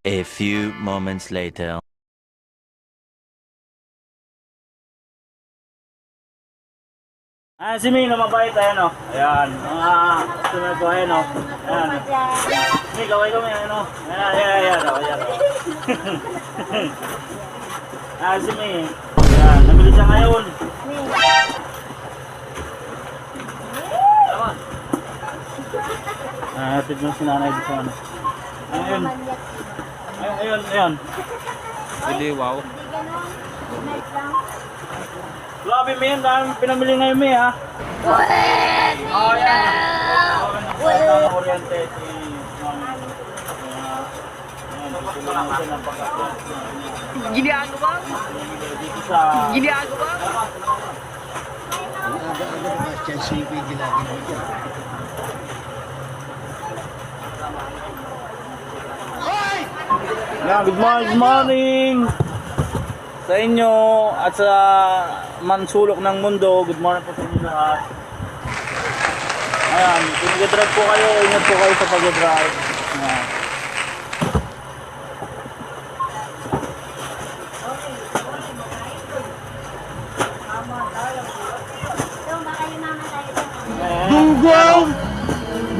A few moments later. Si Ming, mabait, ayan o. Ayan, mga sunod ko, ayan o. Ayan. Ming, kaway, ayan o. Ayan o, ayan o. Si Ming, ayan, nabili siya ngayon. Tama. Hatid mo si nanay dito ano. Ayun. Ayun. Hindi, wow. Grabe, May, ang dami pinamili ngayon, May, ha? Ayan. Ang kuryente si Mami. Ayan, dito lang siya ng pagkakas. Ginagawa? Dito sa... Ginagawa? Ang aga-aga na siya sipig ginagawa dyan. Yeah, good morning sa inyo at sa mansulok ng mundo. Good morning po sa inyo lahat. Ayan, kung nag-drive po kayo, ingat po kayo sa pag-drive. Ayan. Dunggaw!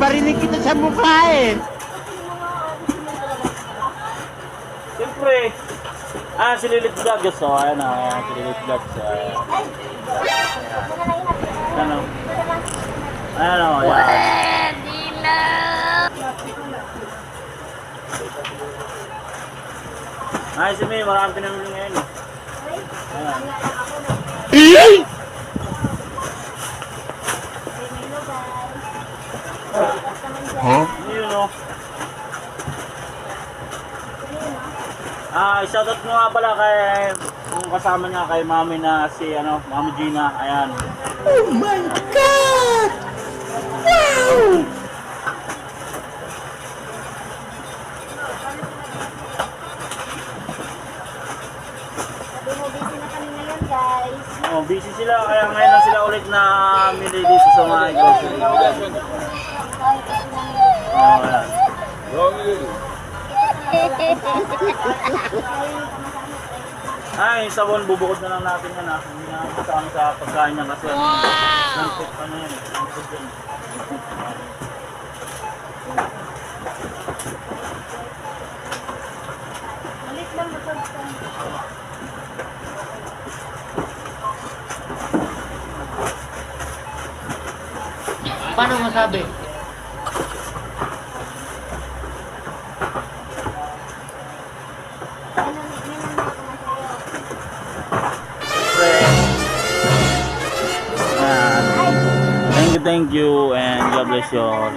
Barinig kita sa mukha eh! Siyempre, si Lilith Vlog. So, ayan na, si Lilith Vlog. So, ayan o. Ayan o, ayan. Si May, maraming pinamili ngayon eh. Ayan. Yun o. Shoutout mo nga pala kay yung kasama niya kay Mami na si Mami Gina. Ayan. Oh my God! Wow! Busy na kami ngayon, guys. Busy sila kaya ngayon lang sila ulit na mili dito sa mga grocery. Ayan. Sabon, bubukod na lang natin yan ha. Hindi na kasama sa pagkain niya kasi non-fit pa na yan. Non-fit yan. Malit lang matagpan. Paano masabi? Thank you and God bless you all.